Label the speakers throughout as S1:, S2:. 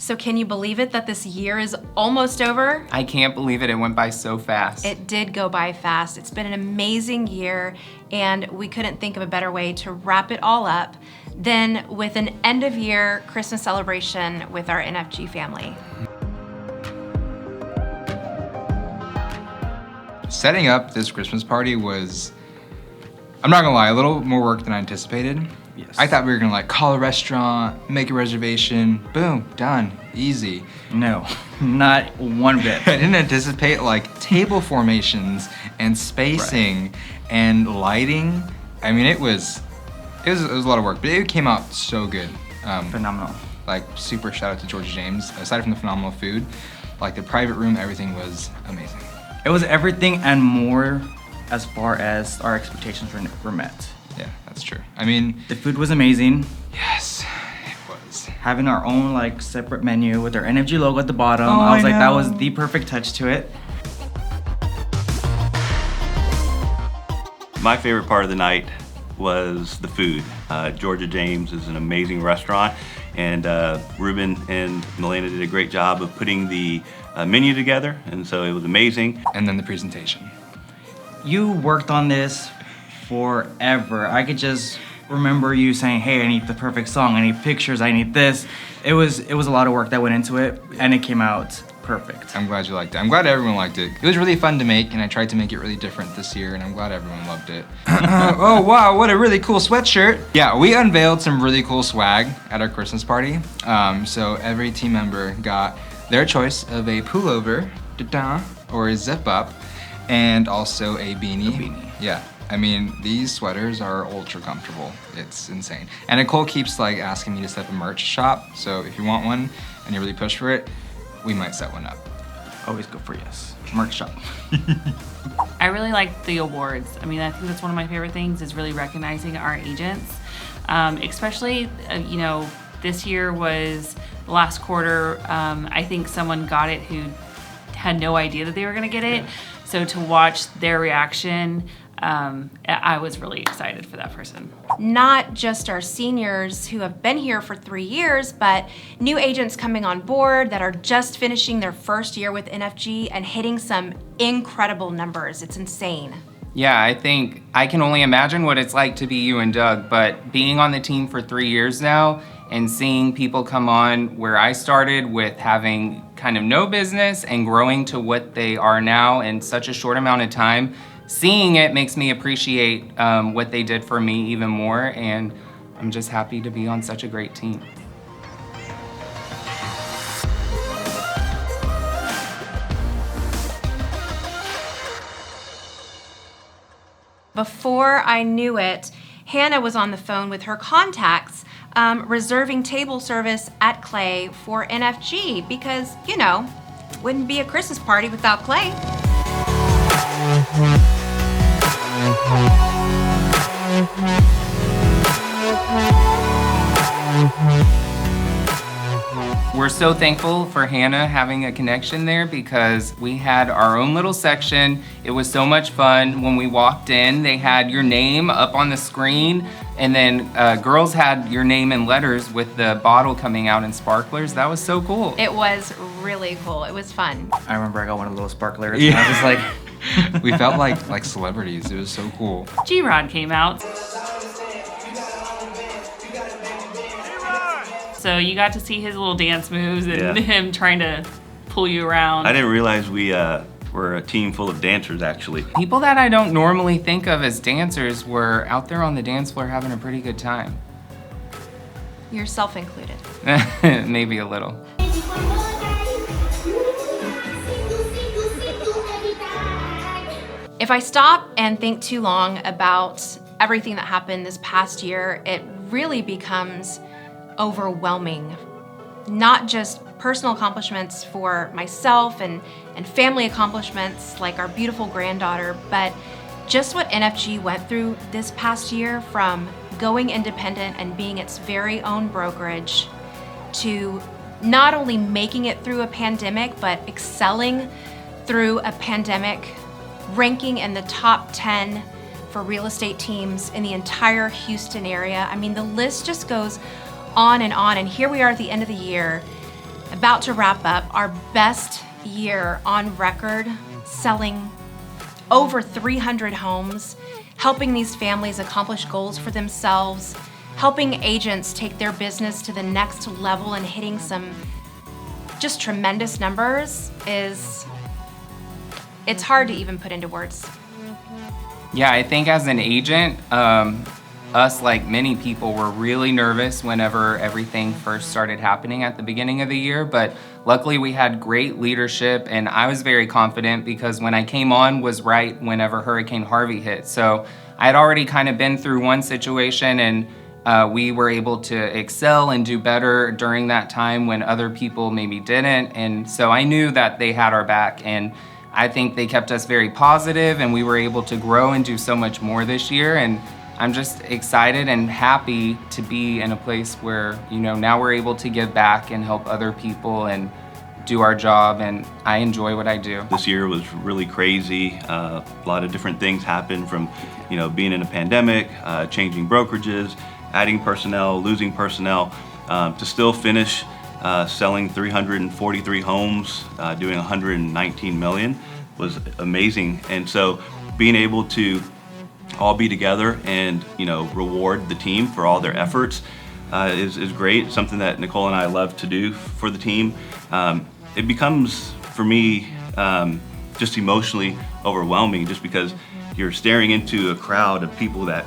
S1: So can you believe it that this year is almost over?
S2: I can't believe it. It went by so fast.
S1: It did go by fast. It's been an amazing year, and we couldn't think of a better way to wrap it all up than with an end of year Christmas celebration with our NFG family.
S3: Setting up this Christmas party was, I'm not gonna lie, a little more work than I anticipated.
S4: Yes.
S3: I thought we were gonna like call a restaurant, make a reservation, boom, done, easy.
S4: No, not one bit.
S3: I didn't anticipate like table formations and spacing and lighting. I mean, it was a lot of work, but it came out so good.
S4: Phenomenal.
S3: Like super shout out to Georgia James. Aside from the phenomenal food, like the private room, everything was amazing.
S4: It was everything and more as far as our expectations were met.
S3: Yeah, that's true. I mean,
S4: The food was amazing.
S3: yes, it was.
S4: Having our own like separate menu with our NFG logo at the bottom.
S3: Oh,
S4: I was
S3: I
S4: like, that
S3: know.
S4: was the perfect touch to it.
S5: My favorite part of the night was the food. Georgia James is an amazing restaurant, and Ruben and Milena did a great job of putting the menu together, and so it was amazing.
S3: And then the presentation.
S4: You worked on this forever. I could just remember you saying, hey, I need the perfect song, I need pictures, I need this. It was a lot of work that went into it, and it came out perfect.
S3: I'm glad you liked it. I'm glad everyone liked it. It was really fun to make, and I tried to make it really different this year, and I'm glad everyone loved it. Oh wow, what a really cool sweatshirt. Yeah, we unveiled some really cool swag at our Christmas party. So every team member got their choice of a pullover, or a zip up, and also a beanie.
S4: A beanie.
S3: Yeah. I mean, these sweaters are ultra comfortable. It's insane. And Nicole keeps like asking me to set up a merch shop. So if you want one and you really push for it, we might set one up.
S4: Always go for yes. Merch shop.
S6: I really like the awards. I mean, I think that's one of my favorite things is really recognizing our agents. Especially, this year was the last quarter. I think someone got it who had no idea that they were gonna get it. So to watch their reaction, I was really excited for that person.
S1: Not just our seniors who have been here for 3 years, but new agents coming on board that are just finishing their first year with NFG and hitting some incredible numbers. It's insane.
S2: Yeah, I think I can only imagine what it's like to be you and Doug, but being on the team for 3 years now and seeing people come on where I started with having kind of no business and growing to what they are now in such a short amount of time, seeing it makes me appreciate what they did for me even more, and I'm just happy to be on such a great team.
S1: Before I knew it, Hannah was on the phone with her contacts, reserving table service at Clay for NFG because, wouldn't be a Christmas party without Clay.
S2: We're so thankful for Hannah having a connection there because we had our own little section. It was so much fun. When we walked in, they had your name up on the screen, and then girls had your name in letters with the bottle coming out in sparklers. That was so cool.
S1: It was really cool. It was fun.
S4: I remember I got one of the little sparklers and I was just like,
S3: We felt like celebrities. It was so cool.
S6: G-Rod came out. So you got to see his little dance moves and him trying to pull you around.
S5: I didn't realize we were a team full of dancers, actually.
S2: People that I don't normally think of as dancers were out there on the dance floor having a pretty good time.
S1: Yourself included.
S2: Maybe a little.
S1: If I stop and think too long about everything that happened this past year, it really becomes overwhelming. Not just personal accomplishments for myself and family accomplishments like our beautiful granddaughter, but just what NFG went through this past year, from going independent and being its very own brokerage to not only making it through a pandemic, but excelling through a pandemic, ranking in the top 10 for real estate teams in the entire Houston area. I mean, the list just goes on, and here we are at the end of the year, about to wrap up our best year on record, selling over 300 homes, helping these families accomplish goals for themselves, helping agents take their business to the next level and hitting some just tremendous numbers it's hard to even put into words.
S2: Yeah, I think as an agent, us, like many people, were really nervous whenever everything first started happening at the beginning of the year, but luckily we had great leadership, and I was very confident because when I came on was right whenever Hurricane Harvey hit. So I had already kind of been through one situation, and we were able to excel and do better during that time when other people maybe didn't, and so I knew that they had our back, and I think they kept us very positive, and we were able to grow and do so much more this year. And I'm just excited and happy to be in a place where, now we're able to give back and help other people and do our job, and I enjoy what I do.
S5: This year was really crazy. A lot of different things happened, from, being in a pandemic, changing brokerages, adding personnel, losing personnel, to still finish selling 343 homes, doing 119 million was amazing. And so being able to all be together and reward the team for all their efforts is great. Something that Nicole and I love to do for the team. It becomes, for me, just emotionally overwhelming, just because you're staring into a crowd of people that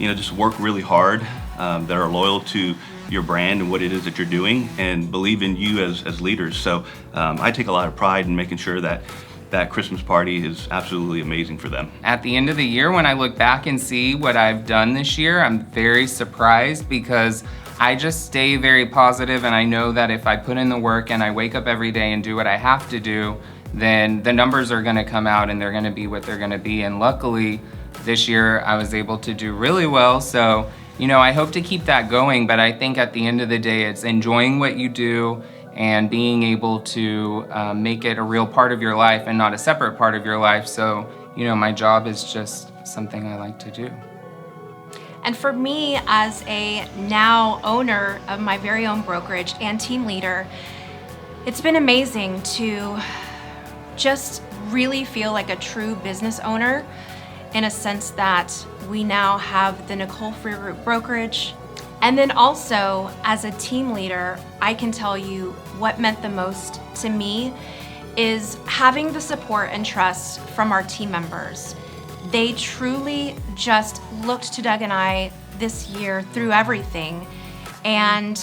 S5: just work really hard, that are loyal to your brand and what it is that you're doing, and believe in you as leaders. So I take a lot of pride in making sure that that Christmas party is absolutely amazing for them.
S2: At the end of the year, when I look back and see what I've done this year, I'm very surprised because I just stay very positive, and I know that if I put in the work and I wake up every day and do what I have to do, then the numbers are gonna come out and they're gonna be what they're gonna be. And luckily, this year I was able to do really well. So, I hope to keep that going, but I think at the end of the day, it's enjoying what you do and being able to make it a real part of your life and not a separate part of your life. So, my job is just something I like to do.
S1: And for me, as a now owner of my very own brokerage and team leader, it's been amazing to just really feel like a true business owner, in a sense that we now have the Nicole Freer Group brokerage. And then also, as a team leader, I can tell you what meant the most to me is having the support and trust from our team members. They truly just looked to Doug and I this year through everything, and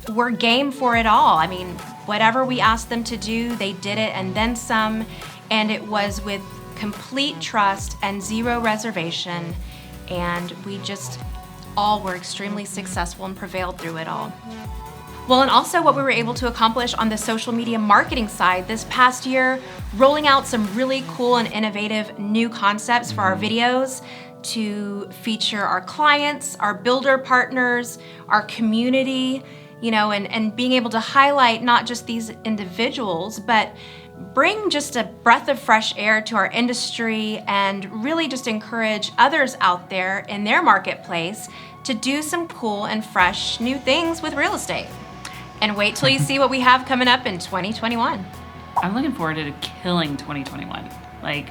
S1: we're game for it all. I mean, whatever we asked them to do, they did it and then some, and it was with complete trust and zero reservation, and we just all were extremely successful and prevailed through it all. Well, and also what we were able to accomplish on the social media marketing side this past year, rolling out some really cool and innovative new concepts for our videos to feature our clients, our builder partners, our community, and being able to highlight not just these individuals, but bring just a breath of fresh air to our industry and really just encourage others out there in their marketplace to do some cool and fresh new things with real estate. And wait till you see what we have coming up in 2021.
S6: I'm looking forward to killing 2021. Like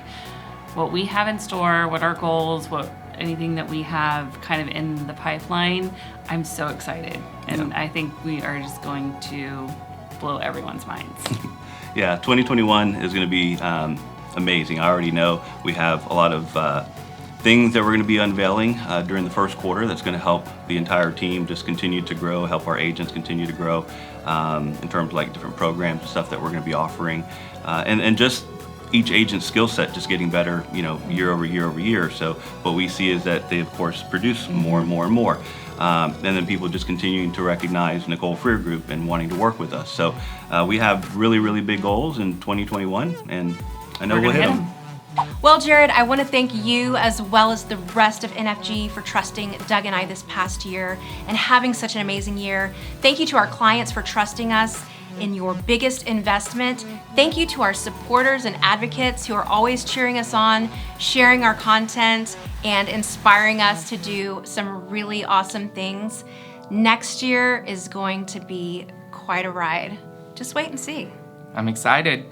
S6: what we have in store, what our goals, anything that we have kind of in the pipeline, I'm so excited. And I think we are just going to blow everyone's minds.
S5: Yeah, 2021 is going to be amazing. I already know we have a lot of things that we're going to be unveiling during the first quarter that's going to help the entire team just continue to grow, help our agents continue to grow in terms of like different programs and stuff that we're going to be offering, and just each agent's skill set just getting better, year over year over year. So what we see is that they, of course, produce more and more and more. And then people just continuing to recognize Nicole Freer Group and wanting to work with us. So we have really, really big goals in 2021, and I know we'll hit them.
S1: Well, Jared, I want to thank you as well as the rest of NFG for trusting Doug and I this past year and having such an amazing year. Thank you to our clients for trusting us in your biggest investment. Thank you to our supporters and advocates who are always cheering us on, sharing our content, and inspiring us to do some really awesome things. Next year is going to be quite a ride. Just wait and see.
S2: I'm excited.